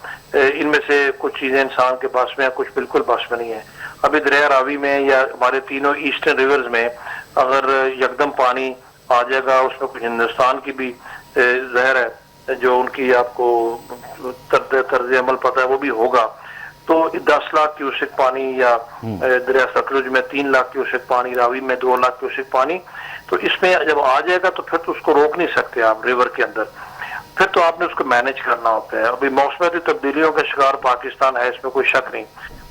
इनमें से कुछ चीजें इंसान के बस में है, कुछ बिल्कुल बस में नहीं है। अभी दरिया रावी में या हमारे तीनों ईस्टर्न रिवर्स में अगर यकदम पानी आ जाएगा, उसमें कुछ हिंदुस्तान की भी जहर है जो उनकी आपको तर्ज अमल पता है वो भी होगा, तो 10 लाख क्यूसेक पानी या दरिया सतलुज में 3 लाख क्यूसेक पानी, रावी में 2 लाख क्यूसेक पानी, तो इसमें जब आ जाएगा तो फिर तो उसको रोक नहीं सकते आप रिवर के अंदर, फिर तो आपने उसको मैनेज करना होता है। अभी मौसमी तब्दीलियों का शिकार पाकिस्तान है, इसमें कोई शक नहीं,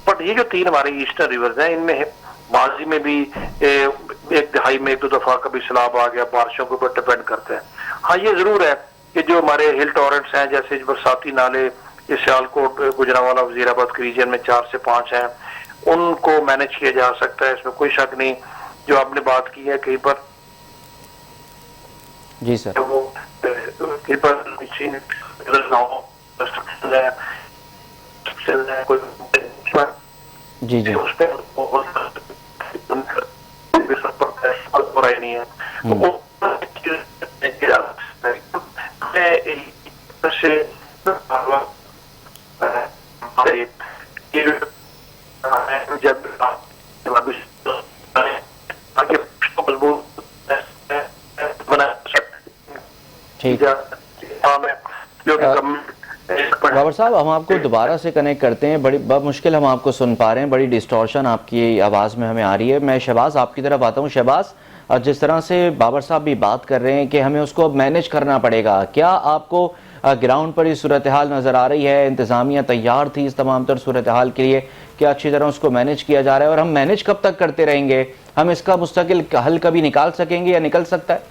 बट ये जो 3 हमारे ईस्टर्न रिवर्स हैं इनमें माजी में भी 1 दिहाई में 1-2 दफा कभी सैलाब आ गया, बारिशों के ऊपर डिपेंड करते हैं। हाँ, ये जरूर है कि जो हमारे हिल टॉरेंट्स हैं जैसे बरसाती नाले, ये सियालकोट, गुजरांवाला, वजीराबाद के रीजन में 4 से 5 हैं, उनको मैनेज किया जा सकता है, इसमें कोई शक नहीं। जो आपने बात की है कहीं पर जी सर, वो कहीं पर जी जी उस पर नहीं है जब बाबर साहब, हम आपको दोबारा से कनेक्ट करते हैं, बड़ी मुश्किल हम आपको सुन पा रहे हैं, बड़ी डिस्टॉर्शन आपकी आवाज़ में हमें आ रही है। मैं शहबाज आपकी तरफ आता हूँ। शहबाज, जिस तरह से बाबर साहब भी बात कर रहे हैं कि हमें उसको अब मैनेज करना पड़ेगा, क्या आपको ग्राउंड पर ये सूरत हाल नज़र आ रही है? इंतज़ामिया तैयार थी इस तमाम तर सूरत हाल के लिए, क्या अच्छी तरह उसको मैनेज किया जा रहा है? और हम मैनेज कब तक करते रहेंगे? हम इसका मुस्तकिल हल कभी निकाल सकेंगे या निकल सकता है?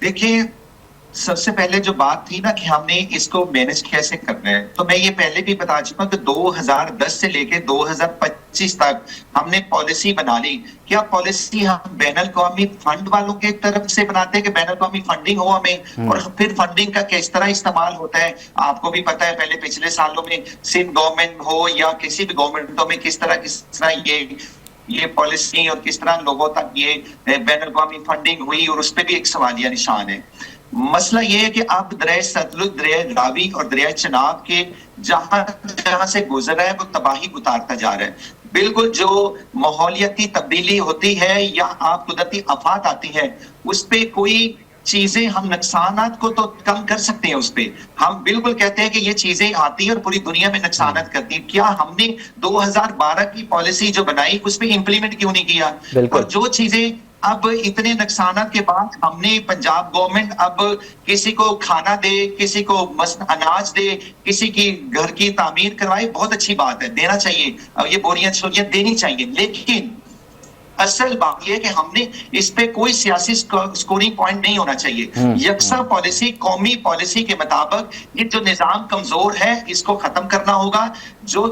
देखिए, सबसे पहले जो बात थी ना कि हमने इसको मैनेज कैसे करना है, तो मैं ये पहले भी बता चुका हूं कि 2010 से लेके 2025 तक हमने पॉलिसी बना ली। क्या पॉलिसी हम बैनुल-अक़वामी फंड वालों के तरफ से बनाते हैं कि बैनुल-अक़वामी फंडिंग हो हमें, और फिर फंडिंग का किस तरह इस्तेमाल होता है आपको भी पता है। पहले पिछले सालों में सिंध गवर्नमेंट हो या किसी भी गवर्नमेंटों में किस तरह ये पॉलिसी और किस तरह लोगों तक ये बैनुल-अक़वामी फंडिंग हुई, और उस पर भी एक सवालिया निशान है। मसला ये है कि अब दरिया सतलुज, दरिया रावी और दरिया चनाब के जहां से गुजर रहा है वो तबाही उतारता जा रहा है। बिल्कुल जो माहौलियाती तब्दीली होती है या आप कुदरती आफात आती है, उस पे कोई चीजें हम नुकसानात को तो कम कर सकते हैं। उस पे हम बिल्कुल कहते हैं कि ये चीजें आती है और पूरी दुनिया में नुकसानात करती है। क्या हमने 2012 की पॉलिसी जो बनाई उस पे इम्प्लीमेंट क्यों नहीं किया? और जो चीजें अब इतने नुकसान के बाद हमने पंजाब गवर्नमेंट अब किसी को खाना दे, किसी को अनाज दे, किसी की घर की तामीर करवाए, बहुत अच्छी बात है, देना चाहिए, ये बोरियां छोरियां देनी चाहिए। लेकिन असल बात यह है कि हमने इस पे कोई सियासी स्कोरिंग पॉइंट नहीं होना चाहिए। यकसा पॉलिसी, कौमी पॉलिसी के मुताबिक ये जो निजाम कमजोर है इसको खत्म करना होगा। जो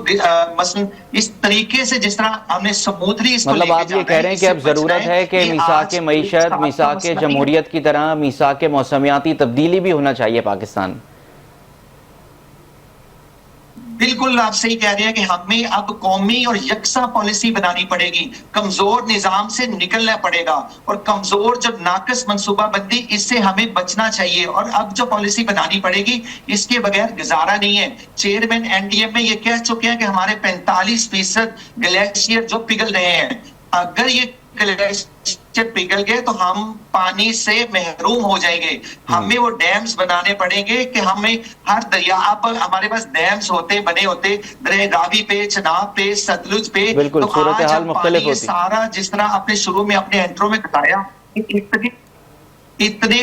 मसलन इस तरीके से जिस तरह हमने समूदरी इसको मतलब आप ये कह रहे हैं कि अब जरूरत है कि मिसाक मईशत, मिसाक जमहूरियत की तरह मिसाक मौसमियाती तब्दीली भी होना चाहिए पाकिस्तान। बिल्कुल आप सही कह रहे हैं कि हमें अब कौमी और यकसा पॉलिसी बनानी पड़ेगी, कमजोर निजाम से निकलना पड़ेगा और कमजोर जो नाकस मनसूबाबंदी, इससे हमें बचना चाहिए। और अब जो पॉलिसी बनानी पड़ेगी इसके बगैर गुजारा नहीं है। चेयरमैन एनडीएम में ये कह चुके हैं कि हमारे 45% ग्लेशियर जो पिघल रहे हैं, अगर ये ग्लेशियर पिघल गए तो हम पानी से महरूम हो जाएंगे। हमें वो डैम्स बनाने पड़ेंगे कि हमें हर दरिया, अब हमारे पास डैम्स होते बने होते दरिया रावी पे, चनाब पे, सतलुज पे, बिल्कुल, तो आज हम पानी होती। सारा जिस तरह आपने शुरू में अपने इंट्रो में बताया, इतने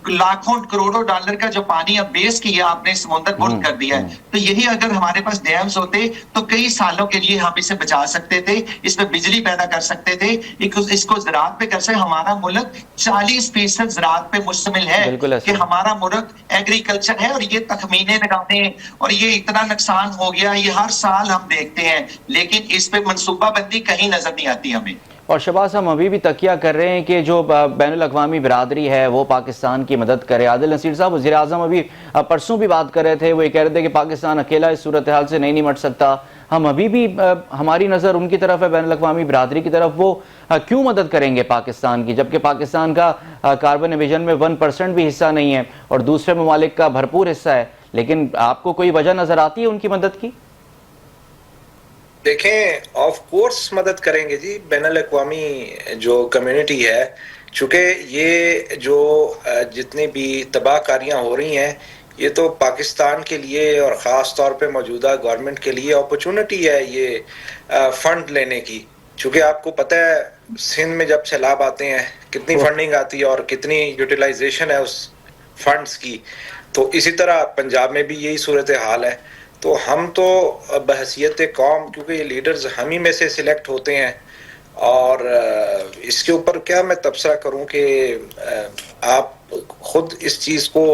लाखों करोड़ों डॉलर का जो पानी अब बेस किया आपने समुद्र बुर्द कर दिया है। तो यही अगर हमारे पास डैम्स होते तो कई सालों के लिए हम इसे बचा सकते थे, इसमें बिजली पैदा कर सकते थे, इसको ज़राअत पे कर सकते। हमारा मुल्क 40% ज़राअत पे मुश्तमिल है कि हमारा मुल्क एग्रीकल्चर है। और ये तखमीने लगाने और ये इतना नुकसान हो गया, ये हर साल हम देखते हैं, लेकिन इस पे मनसूबाबंदी कहीं नजर नहीं आती हमें। और शहबाज, हम अभी भी तकिया कर रहे हैं कि जो बैनुल अक़वामी बिरादरी है वो पाकिस्तान की मदद करे। आदिल नसीर साहब वज़ीर आज़म अभी परसों भी बात कर रहे थे, वो ये कह रहे थे कि पाकिस्तान अकेला इस सूरत हाल से नहीं निमट सकता। हम अभी भी हमारी नज़र उनकी तरफ है, बैनुल अक़वामी बिरादरी की तरफ। वो क्यों मदद करेंगे पाकिस्तान की, जबकि पाकिस्तान का कार्बन एमिशन में 1% भी हिस्सा नहीं है और दूसरे ममालिक का भरपूर हिस्सा है। लेकिन आपको कोई वजह नज़र आती है उनकी मदद की? देखें, ऑफ कोर्स मदद करेंगे जी। बैनुल अक़वामी जो कम्युनिटी है, चूँकि ये जो जितनी भी तबाहकारियाँ हो रही हैं, ये तो पाकिस्तान के लिए और ख़ास तौर पे मौजूदा गवर्नमेंट के लिए अपॉर्चुनिटी है ये फ़ंड लेने की। चूँकि आपको पता है सिंध में जब सैलाब आते हैं कितनी फंडिंग आती है और कितनी यूटिलाइजेशन है उस फंड्स की, तो इसी तरह पंजाब में भी यही सूरत हाल है। तो हम तो बहसियत कौम, क्योंकि ये लीडर्स हम ही में से सिलेक्ट होते हैं, और इसके ऊपर क्या मैं तबसरा करूं कि आप खुद इस चीज़ को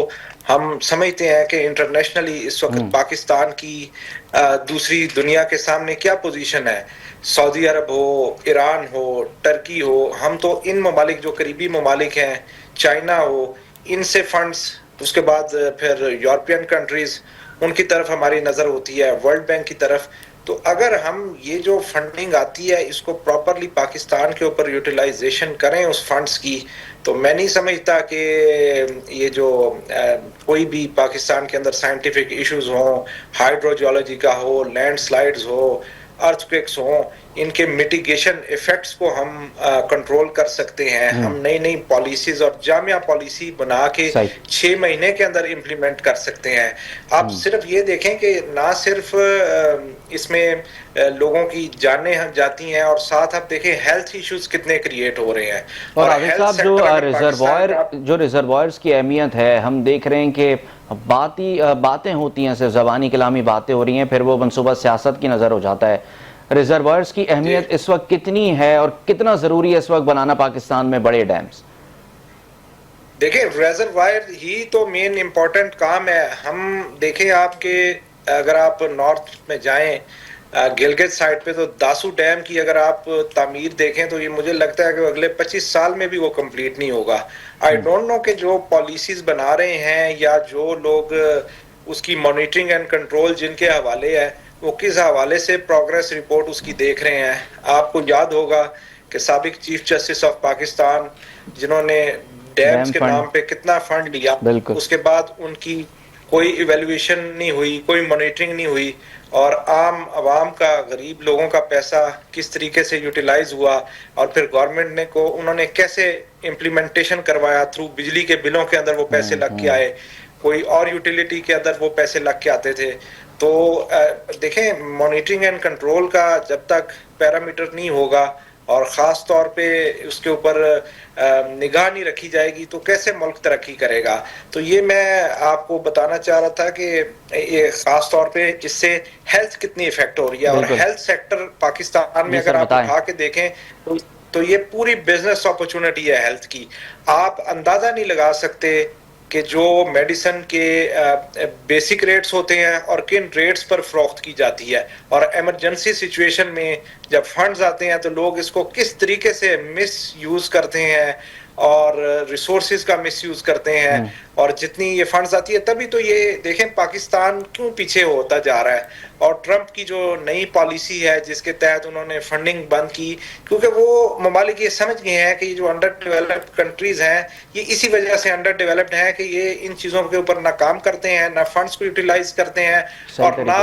हम समझते हैं कि इंटरनेशनली इस वक्त पाकिस्तान की दूसरी दुनिया के सामने क्या पोजीशन है। सऊदी अरब हो, ईरान हो, टर्की हो, हम तो इन ममालिक जो करीबी ममालिक हैं, चाइना हो, इनसे फंड्स, उसके बाद फिर यूरोपियन कंट्रीज़, उनकी तरफ हमारी नज़र होती है, वर्ल्ड बैंक की तरफ। तो अगर हम ये जो फंडिंग आती है इसको प्रॉपरली पाकिस्तान के ऊपर यूटिलाइजेशन करें उस फंड्स की, तो मैं नहीं समझता कि ये जो कोई भी पाकिस्तान के अंदर साइंटिफिक इश्यूज हों, हाइड्रोजियोलॉजी का हो, लैंडस्लाइड्स हो, अर्थक्वेक्स हों, इनके मिटिगेशन इफेक्ट्स को हम कंट्रोल कर सकते हैं। हम नई नई पॉलिसीज और जामिया पॉलिसी बना के 6 महीने के अंदर इम्प्लीमेंट कर सकते हैं। आप सिर्फ ये देखें कि ना सिर्फ इसमें लोगों की जानें जाती हैं, और साथ आप देखें हेल्थ इश्यूज कितने क्रिएट हो रहे हैं। और आदिल साहब, जो रिजर्वायर्स की अहमियत है, हम देख रहे हैं कि बातें होती हैं, सिर्फ ज़बानी कलामी बातें हो रही हैं, फिर वो मनसूबा सियासत की नज़र हो जाता है। रिजर्वायर्स की अहमियत इस वक्त कितनी है और कितना ज़रूरी है इस वक्त बनाना पाकिस्तान में बड़े डैम्स? देखिए, रिजर्वायर ही तो मेन इम्पोर्टेंट काम है। हम देखें आपके, अगर आप नॉर्थ में जाएं गिलगित साइड पे, तो दासू डैम की अगर आप तामीर देखें तो ये मुझे लगता है कि अगले 25 साल में भी वो कंप्लीट नहीं होगा। आई डोंट नो कि जो पॉलिसीज बना रहे हैं या जो लोग उसकी मॉनिटरिंग एंड कंट्रोल जिनके हवाले है, वो किस हवाले से प्रोग्रेस रिपोर्ट उसकी देख रहे हैं। आपको याद होगा कि साबिक चीफ जस्टिस ऑफ पाकिस्तान जिन्होंने डैम्स के नाम पे कितना फंड लिया, उसके बाद उनकी कोई इवेल्युएशन नहीं हुई, कोई मॉनिटरिंग नहीं हुई, और आम आवाम का, गरीब लोगों का पैसा किस तरीके से यूटिलाइज हुआ, और फिर गवर्नमेंट ने को उन्होंने कैसे इम्प्लीमेंटेशन करवाया। थ्रू बिजली के बिलों के अंदर वो पैसे लग के आए, कोई और यूटिलिटी के अंदर वो पैसे लग के आते थे। तो देखें, मॉनिटरिंग एंड कंट्रोल का जब तक पैरामीटर नहीं होगा और ख़ास तौर पे उसके ऊपर निगाह नहीं रखी जाएगी तो कैसे मुल्क तरक्की करेगा। तो ये मैं आपको बताना चाह रहा था कि ये ख़ास तौर पे इससे हेल्थ कितनी इफेक्ट हो रही है। और हेल्थ सेक्टर पाकिस्तान में अगर आप उठा के देखें तो ये पूरी बिजनेस अपॉर्चुनिटी है हेल्थ की। आप अंदाजा नहीं लगा सकते कि जो मेडिसिन के बेसिक रेट्स होते हैं और किन रेट्स पर फरोख्त की जाती है, और इमरजेंसी सिचुएशन में जब फंड्स आते हैं तो लोग इसको किस तरीके से मिस यूज करते हैं और रिसोर्सेज का मिस यूज करते हैं। और जितनी ये फंड्स आती है तभी तो ये देखें पाकिस्तान क्यों पीछे होता जा रहा है। और ट्रंप की जो नई पॉलिसी है जिसके तहत उन्होंने फंडिंग बंद की, क्योंकि वो ममालिक ये समझ गए हैं कि ये जो अंडर डेवलप्ड कंट्रीज हैं ये इसी वजह से अंडर डेवलप्ड हैं कि ये इन चीजों के ऊपर ना काम करते हैं, ना फंड्स को यूटिलाइज करते हैं और ना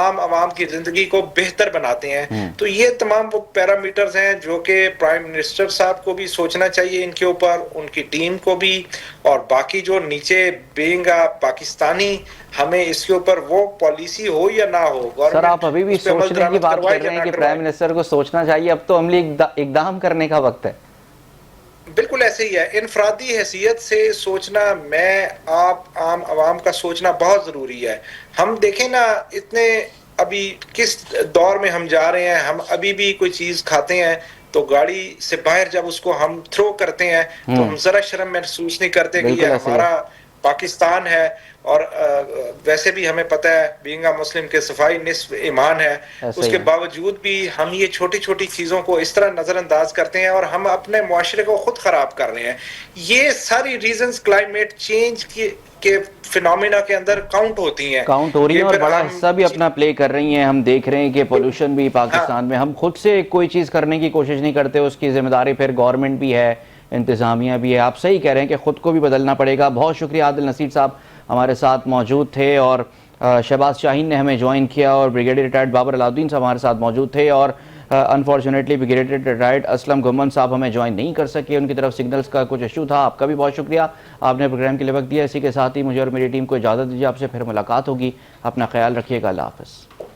आम आवाम की जिंदगी को बेहतर बनाते हैं। तो ये तमाम वो पैरामीटर्स हैं जो कि प्राइम मिनिस्टर साहब को भी सोचना चाहिए इनके ऊपर, उनकी टीम को भी, और बाकी जो नीचे बीइंग पाकिस्तानी हमें इसके ऊपर वो पॉलिसी हो या ना हो। सर आप अभी भी सोचने की बात कर रहे हैं कि प्राइम मिनिस्टर को सोचना चाहिए, अब तो अमली इकदाम करने का वक्त है। बिल्कुल ऐसे ही है, इनफरादी हैसियत से सोचना, मैं आप आम आवाम का सोचना बहुत जरूरी है। हम देखें ना इतने अभी किस दौर में हम जा रहे हैं, हम अभी भी कोई चीज खाते हैं तो गाड़ी से बाहर जब उसको हम थ्रो करते हैं तो हम जरा शर्म महसूस नहीं करते कि ये हमारा पाकिस्तान है। और वैसे भी हमें पता है बीइंग अ मुस्लिम के सफाई निस्फ ईमान है, उसके बावजूद भी हम ये छोटी छोटी चीजों को इस तरह नजरअंदाज करते हैं और हम अपने मुआशरे को खुद खराब कर रहे हैं। ये सारी रीजंस क्लाइमेट चेंज के फिनोमिना के अंदर काउंट हो रही हैं और बड़ा हिस्सा भी अपना प्ले कर रही हैं। हम देख रहे हैं कि पोल्यूशन भी पाकिस्तान में, हम खुद से कोई चीज़ करने की कोशिश नहीं करते, उसकी जिम्मेदारी फिर गवर्नमेंट भी है, इंतज़ामिया भी है। आप सही कह रहे हैं कि खुद को भी बदलना पड़ेगा। बहुत शुक्रिया, आदिल नसीर साहब हमारे साथ मौजूद थे और शहबाज शाहीन ने हमें ज्वाइन किया और ब्रिगेडियर रिटायर्ड बाबर अलाउद्दीन साहब हमारे साथ मौजूद थे और unfortunately brigadier retired Aslam Gumman साहब हमें ज्वाइन नहीं कर सके, उनकी तरफ सिग्नल्स का कुछ इशू था। आपका भी बहुत शुक्रिया, आपने प्रोग्राम के लिए वक्त दिया। इसी के साथ ही मुझे और मेरी टीम को इजाज़त दीजिए, आपसे फिर मुलाकात होगी। अपना ख्याल रखिएगा, अल्लाह हाफ़िज़।